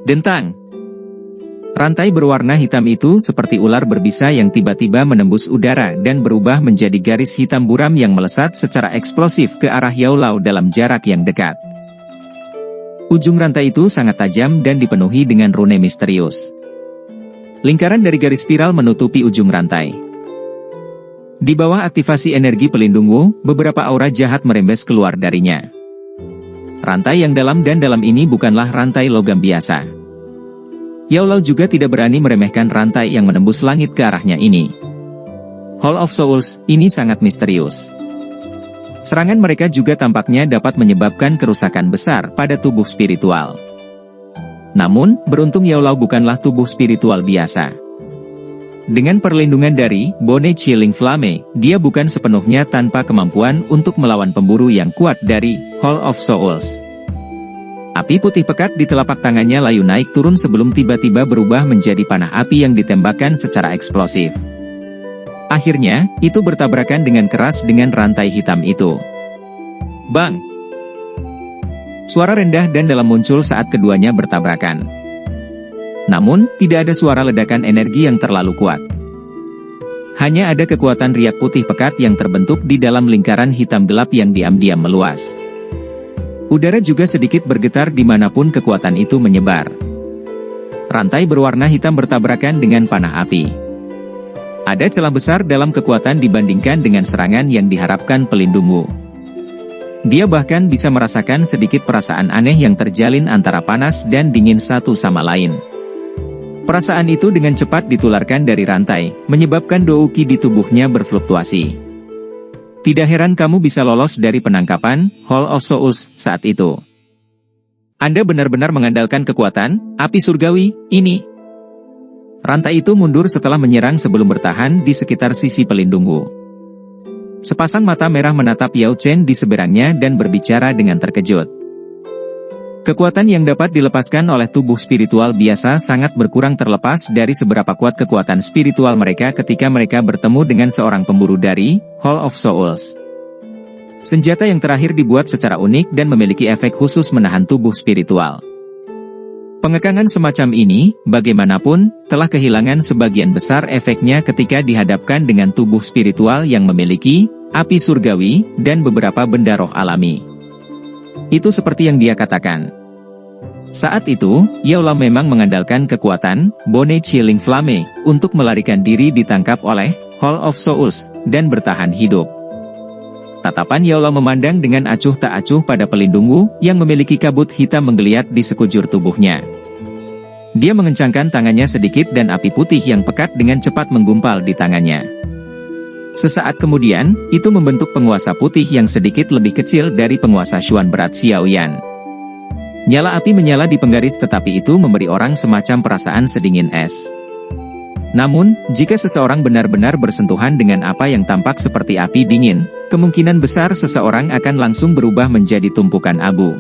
Dentang. Rantai berwarna hitam itu seperti ular berbisa yang tiba-tiba menembus udara dan berubah menjadi garis hitam buram yang melesat secara eksplosif ke arah Yao Lao dalam jarak yang dekat. Ujung rantai itu sangat tajam dan dipenuhi dengan rune misterius. Lingkaran dari garis spiral menutupi ujung rantai. Di bawah aktivasi energi pelindung Wu, beberapa aura jahat merembes keluar darinya. Rantai yang dalam dan dalam ini bukanlah rantai logam biasa. Yao Lao juga tidak berani meremehkan rantai yang menembus langit ke arahnya ini. Hall of Souls, ini sangat misterius. Serangan mereka juga tampaknya dapat menyebabkan kerusakan besar pada tubuh spiritual. Namun, beruntung Yao Lao bukanlah tubuh spiritual biasa. Dengan perlindungan dari Bone Chilling Flame, dia bukan sepenuhnya tanpa kemampuan untuk melawan pemburu yang kuat dari Hall of Souls. Api putih pekat di telapak tangannya layu naik turun sebelum tiba-tiba berubah menjadi panah api yang ditembakkan secara eksplosif. Akhirnya, itu bertabrakan dengan keras dengan rantai hitam itu. Bang! Suara rendah dan dalam muncul saat keduanya bertabrakan. Namun, tidak ada suara ledakan energi yang terlalu kuat. Hanya ada kekuatan riak putih pekat yang terbentuk di dalam lingkaran hitam gelap yang diam-diam meluas. Udara juga sedikit bergetar dimanapun kekuatan itu menyebar. Rantai berwarna hitam bertabrakan dengan panah api. Ada celah besar dalam kekuatan dibandingkan dengan serangan yang diharapkan pelindung Wu. Dia bahkan bisa merasakan sedikit perasaan aneh yang terjalin antara panas dan dingin satu sama lain. Perasaan itu dengan cepat ditularkan dari rantai, menyebabkan douki di tubuhnya berfluktuasi. Tidak heran kamu bisa lolos dari penangkapan Hall of Souls saat itu. Anda benar-benar mengandalkan kekuatan api surgawi ini. Rantai itu mundur setelah menyerang sebelum bertahan di sekitar sisi pelindung Wu. Sepasang mata merah menatap Yao Chen di seberangnya dan berbicara dengan terkejut. Kekuatan yang dapat dilepaskan oleh tubuh spiritual biasa sangat berkurang terlepas dari seberapa kuat kekuatan spiritual mereka ketika mereka bertemu dengan seorang pemburu dari Hall of Souls. Senjata yang terakhir dibuat secara unik dan memiliki efek khusus menahan tubuh spiritual. Pengekangan semacam ini, bagaimanapun, telah kehilangan sebagian besar efeknya ketika dihadapkan dengan tubuh spiritual yang memiliki api surgawi dan beberapa benda roh alami. Itu seperti yang dia katakan. Saat itu, Yao Lao memang mengandalkan kekuatan Bone Chilling Flame untuk melarikan diri ditangkap oleh Hall of Souls dan bertahan hidup. Tatapan Yao Lao memandang dengan acuh tak acuh pada pelindung Wu yang memiliki kabut hitam menggeliat di sekujur tubuhnya. Dia mengencangkan tangannya sedikit dan api putih yang pekat dengan cepat menggumpal di tangannya. Sesaat kemudian, itu membentuk penguasa putih yang sedikit lebih kecil dari penguasa Xuan berat Xiaoyan. Nyala api menyala di penggaris tetapi itu memberi orang semacam perasaan sedingin es. Namun, jika seseorang benar-benar bersentuhan dengan apa yang tampak seperti api dingin, kemungkinan besar seseorang akan langsung berubah menjadi tumpukan abu.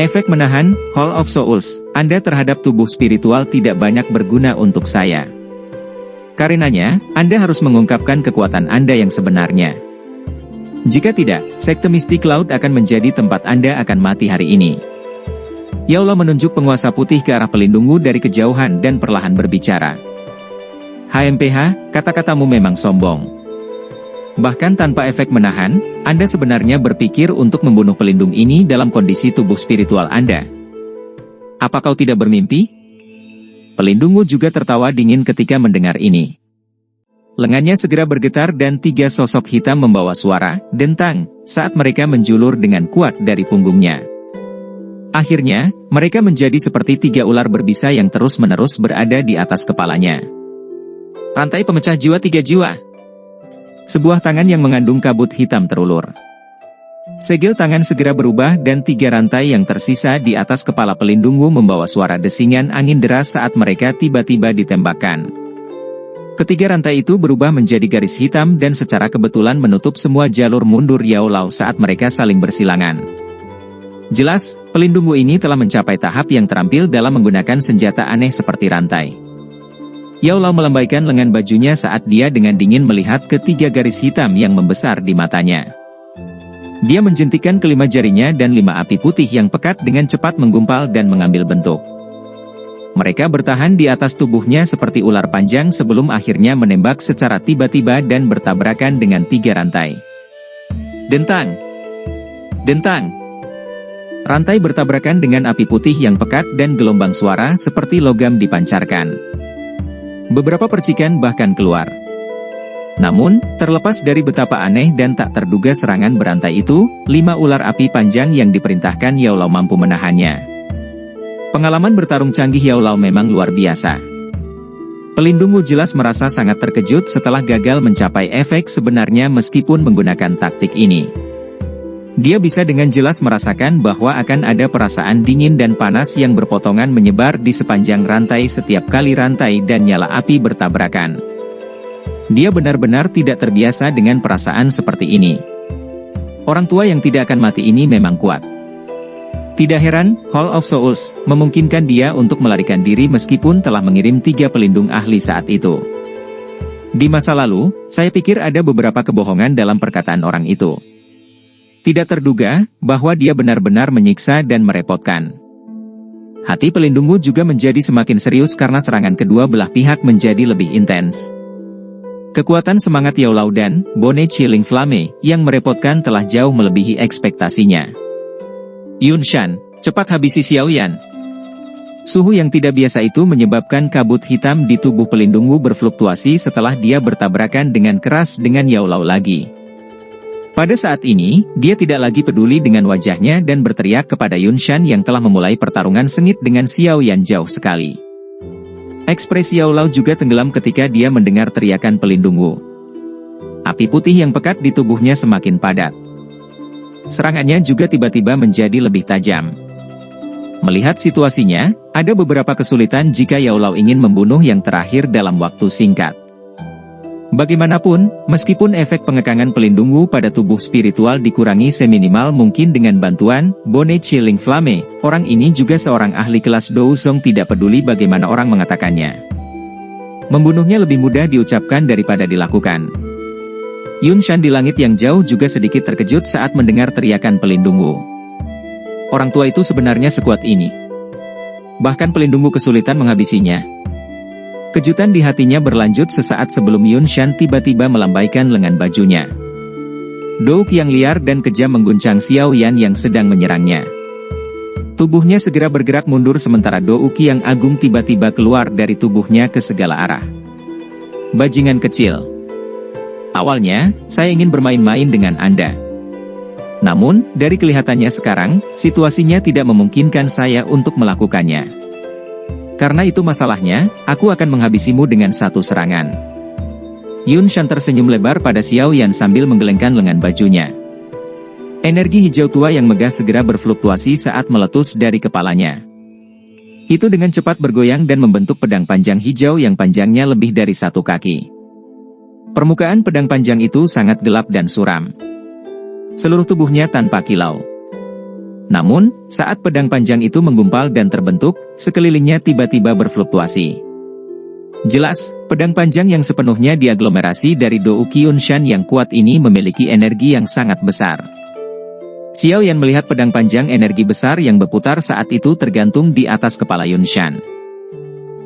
Efek menahan Hall of Souls Anda terhadap tubuh spiritual tidak banyak berguna untuk saya. Karenanya, Anda harus mengungkapkan kekuatan Anda yang sebenarnya. Jika tidak, sekte Mystic Cloud akan menjadi tempat Anda akan mati hari ini. Yao Lao menunjuk penguasa putih ke arah pelindung Wu dari kejauhan dan perlahan berbicara. HMPH, kata-katamu memang sombong. Bahkan tanpa efek menahan, Anda sebenarnya berpikir untuk membunuh pelindung ini dalam kondisi tubuh spiritual Anda. Apa kau tidak bermimpi? Pelindung Wu juga tertawa dingin ketika mendengar ini. Lengannya segera bergetar dan tiga sosok hitam membawa suara dentang saat mereka menjulur dengan kuat dari punggungnya. Akhirnya, mereka menjadi seperti tiga ular berbisa yang terus-menerus berada di atas kepalanya. Rantai pemecah jiwa 3 jiwa. Sebuah tangan yang mengandung kabut hitam terulur. Segel tangan segera berubah dan tiga rantai yang tersisa di atas kepala pelindung Wu membawa suara desingan angin deras saat mereka tiba-tiba ditembakkan. Ketiga rantai itu berubah menjadi garis hitam dan secara kebetulan menutup semua jalur mundur Yao Lao saat mereka saling bersilangan. Jelas, pelindung Wu ini telah mencapai tahap yang terampil dalam menggunakan senjata aneh seperti rantai. Yao Lao melambaikan lengan bajunya saat dia dengan dingin melihat ketiga garis hitam yang membesar di matanya. Dia menjentikan kelima jarinya dan 5 api putih yang pekat dengan cepat menggumpal dan mengambil bentuk. Mereka bertahan di atas tubuhnya seperti ular panjang sebelum akhirnya menembak secara tiba-tiba dan bertabrakan dengan 3 rantai. Dentang! Dentang! Rantai bertabrakan dengan api putih yang pekat dan gelombang suara seperti logam dipancarkan. Beberapa percikan bahkan keluar. Namun, terlepas dari betapa aneh dan tak terduga serangan berantai itu, 5 ular api panjang yang diperintahkan Yao Lao mampu menahannya. Pengalaman bertarung canggih Yao Lao memang luar biasa. Pelindung Wu jelas merasa sangat terkejut setelah gagal mencapai efek sebenarnya meskipun menggunakan taktik ini. Dia bisa dengan jelas merasakan bahwa akan ada perasaan dingin dan panas yang berpotongan menyebar di sepanjang rantai setiap kali rantai dan nyala api bertabrakan. Dia benar-benar tidak terbiasa dengan perasaan seperti ini. Orang tua yang tidak akan mati ini memang kuat. Tidak heran, Hall of Souls memungkinkan dia untuk melarikan diri meskipun telah mengirim 3 pelindung ahli saat itu. Di masa lalu, saya pikir ada beberapa kebohongan dalam perkataan orang itu. Tidak terduga bahwa dia benar-benar menyiksa dan merepotkan. Hati pelindungmu juga menjadi semakin serius karena serangan kedua belah pihak menjadi lebih intens. Kekuatan semangat Yao Lao dan Bone Chilling Flame yang merepotkan telah jauh melebihi ekspektasinya. Yun Shan, cepat habisi Xiao Yan. Suhu yang tidak biasa itu menyebabkan kabut hitam di tubuh pelindung Wu berfluktuasi setelah dia bertabrakan dengan keras dengan Yao Lao lagi. Pada saat ini, dia tidak lagi peduli dengan wajahnya dan berteriak kepada Yun Shan yang telah memulai pertarungan sengit dengan Xiao Yan jauh sekali. Ekspresi Yao Lao juga tenggelam ketika dia mendengar teriakan pelindung Wu. Api putih yang pekat di tubuhnya semakin padat. Serangannya juga tiba-tiba menjadi lebih tajam. Melihat situasinya, ada beberapa kesulitan jika Yao Lao ingin membunuh yang terakhir dalam waktu singkat. Bagaimanapun, meskipun efek pengekangan pelindung Wu pada tubuh spiritual dikurangi seminimal mungkin dengan bantuan Bone Chilling Flame, orang ini juga seorang ahli kelas Dou Song tidak peduli bagaimana orang mengatakannya. Membunuhnya lebih mudah diucapkan daripada dilakukan. Yun Shan di langit yang jauh juga sedikit terkejut saat mendengar teriakan pelindung Wu. Orang tua itu sebenarnya sekuat ini. Bahkan pelindung Wu kesulitan menghabisinya. Kejutan di hatinya berlanjut sesaat sebelum Yun Shan tiba-tiba melambaikan lengan bajunya. Douk yang liar dan kejam mengguncang Xiao Yan yang sedang menyerangnya. Tubuhnya segera bergerak mundur sementara Douk yang agung tiba-tiba keluar dari tubuhnya ke segala arah. Bajingan kecil. Awalnya, saya ingin bermain-main dengan Anda. Namun, dari kelihatannya sekarang, situasinya tidak memungkinkan saya untuk melakukannya. Karena itu masalahnya, aku akan menghabisimu dengan satu serangan. Yun Shan tersenyum lebar pada Xiao Yan sambil menggelengkan lengan bajunya. Energi hijau tua yang megah segera berfluktuasi saat meletus dari kepalanya. Itu dengan cepat bergoyang dan membentuk pedang panjang hijau yang panjangnya lebih dari 1 kaki. Permukaan pedang panjang itu sangat gelap dan suram. Seluruh tubuhnya tanpa kilau. Namun, saat pedang panjang itu menggumpal dan terbentuk, sekelilingnya tiba-tiba berfluktuasi. Jelas, pedang panjang yang sepenuhnya diaglomerasi dari Douk Yun Shan yang kuat ini memiliki energi yang sangat besar. Xiao Yan melihat pedang panjang energi besar yang berputar saat itu tergantung di atas kepala Yun Shan.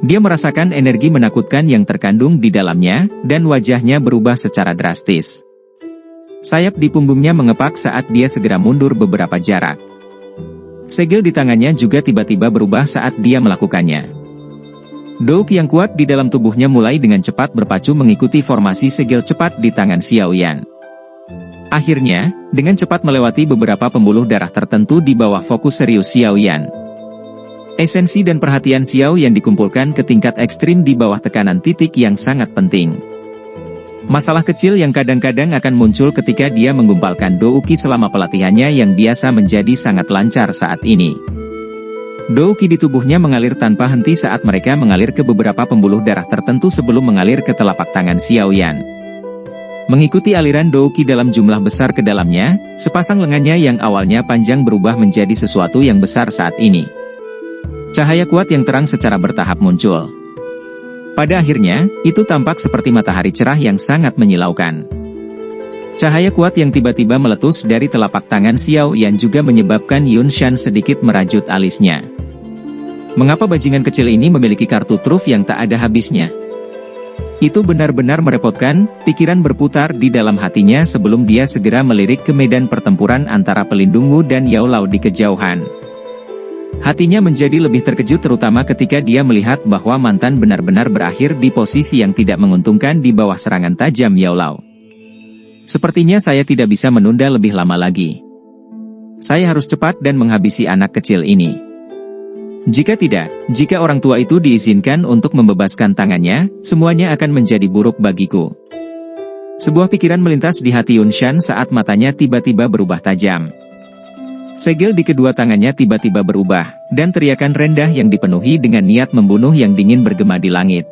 Dia merasakan energi menakutkan yang terkandung di dalamnya, dan wajahnya berubah secara drastis. Sayap di punggungnya mengepak saat dia segera mundur beberapa jarak. Segel di tangannya juga tiba-tiba berubah saat dia melakukannya. Douk yang kuat di dalam tubuhnya mulai dengan cepat berpacu mengikuti formasi segel cepat di tangan Xiao Yan. Akhirnya, dengan cepat melewati beberapa pembuluh darah tertentu di bawah fokus serius Xiao Yan. Esensi dan perhatian Xiao yang dikumpulkan ke tingkat ekstrim di bawah tekanan titik yang sangat penting. Masalah kecil yang kadang-kadang akan muncul ketika dia menggumpalkan Douki selama pelatihannya yang biasa menjadi sangat lancar saat ini. Douki di tubuhnya mengalir tanpa henti saat mereka mengalir ke beberapa pembuluh darah tertentu sebelum mengalir ke telapak tangan Xiao Yan. Mengikuti aliran Douki dalam jumlah besar ke dalamnya, sepasang lengannya yang awalnya panjang berubah menjadi sesuatu yang besar saat ini. Cahaya kuat yang terang secara bertahap muncul. Pada akhirnya, itu tampak seperti matahari cerah yang sangat menyilaukan. Cahaya kuat yang tiba-tiba meletus dari telapak tangan Xiao Yan juga menyebabkan Yun Shan sedikit merajut alisnya. Mengapa bajingan kecil ini memiliki kartu truf yang tak ada habisnya? Itu benar-benar merepotkan, pikiran berputar di dalam hatinya sebelum dia segera melirik ke medan pertempuran antara pelindung Wu dan Yao Lao di kejauhan. Hatinya menjadi lebih terkejut terutama ketika dia melihat bahwa mantan benar-benar berakhir di posisi yang tidak menguntungkan di bawah serangan tajam Yao Lao. Sepertinya saya tidak bisa menunda lebih lama lagi. Saya harus cepat dan menghabisi anak kecil ini. Jika tidak, jika orang tua itu diizinkan untuk membebaskan tangannya, semuanya akan menjadi buruk bagiku. Sebuah pikiran melintas di hati Yun Shan saat matanya tiba-tiba berubah tajam. Segel di kedua tangannya tiba-tiba berubah, dan teriakan rendah yang dipenuhi dengan niat membunuh yang dingin bergema di langit.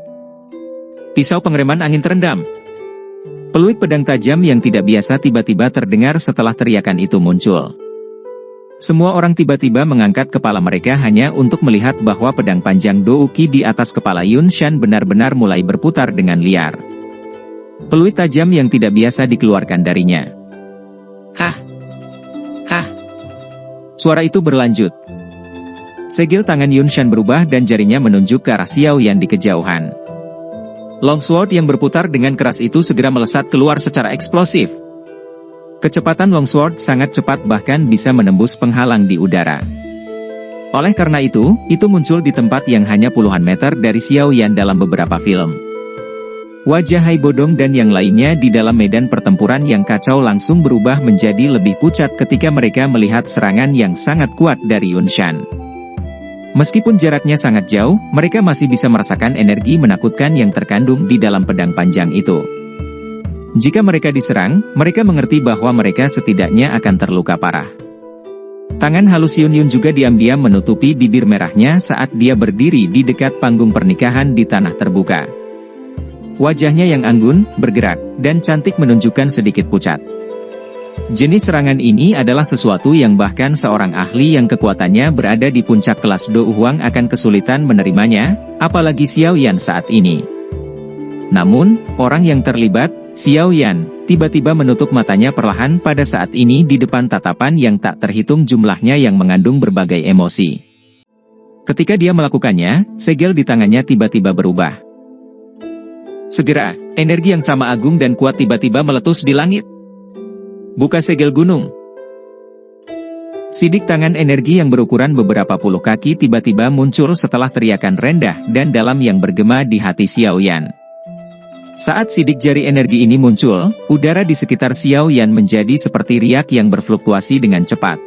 Pisau pengereman angin terendam. Peluit pedang tajam yang tidak biasa tiba-tiba terdengar setelah teriakan itu muncul. Semua orang tiba-tiba mengangkat kepala mereka hanya untuk melihat bahwa pedang panjang Douki di atas kepala Yun Shan benar-benar mulai berputar dengan liar. Peluit tajam yang tidak biasa dikeluarkan darinya. Hah! Hah! Suara itu berlanjut. Segel tangan Yun Shan berubah dan jarinya menunjuk ke arah Xiao Yan di kejauhan. Longsword yang berputar dengan keras itu segera melesat keluar secara eksplosif. Kecepatan longsword sangat cepat bahkan bisa menembus penghalang di udara. Oleh karena itu muncul di tempat yang hanya puluhan meter dari Xiao Yan dalam beberapa film. Wajah Hai Bodong dan yang lainnya di dalam medan pertempuran yang kacau langsung berubah menjadi lebih pucat ketika mereka melihat serangan yang sangat kuat dari Yun Shan. Meskipun jaraknya sangat jauh, mereka masih bisa merasakan energi menakutkan yang terkandung di dalam pedang panjang itu. Jika mereka diserang, mereka mengerti bahwa mereka setidaknya akan terluka parah. Tangan halus Yun Yun juga diam-diam menutupi bibir merahnya saat dia berdiri di dekat panggung pernikahan di tanah terbuka. Wajahnya yang anggun, bergerak, dan cantik menunjukkan sedikit pucat. Jenis serangan ini adalah sesuatu yang bahkan seorang ahli yang kekuatannya berada di puncak kelas Do Huang akan kesulitan menerimanya, apalagi Xiao Yan saat ini. Namun, orang yang terlibat, Xiao Yan, tiba-tiba menutup matanya perlahan pada saat ini di depan tatapan yang tak terhitung jumlahnya yang mengandung berbagai emosi. Ketika dia melakukannya, segel di tangannya tiba-tiba berubah. Segera, energi yang sama agung dan kuat tiba-tiba meletus di langit. Buka segel gunung. Sidik tangan energi yang berukuran beberapa puluh kaki tiba-tiba muncul setelah teriakan rendah dan dalam yang bergema di hati Xiao Yan. Saat sidik jari energi ini muncul, udara di sekitar Xiao Yan menjadi seperti riak yang berfluktuasi dengan cepat.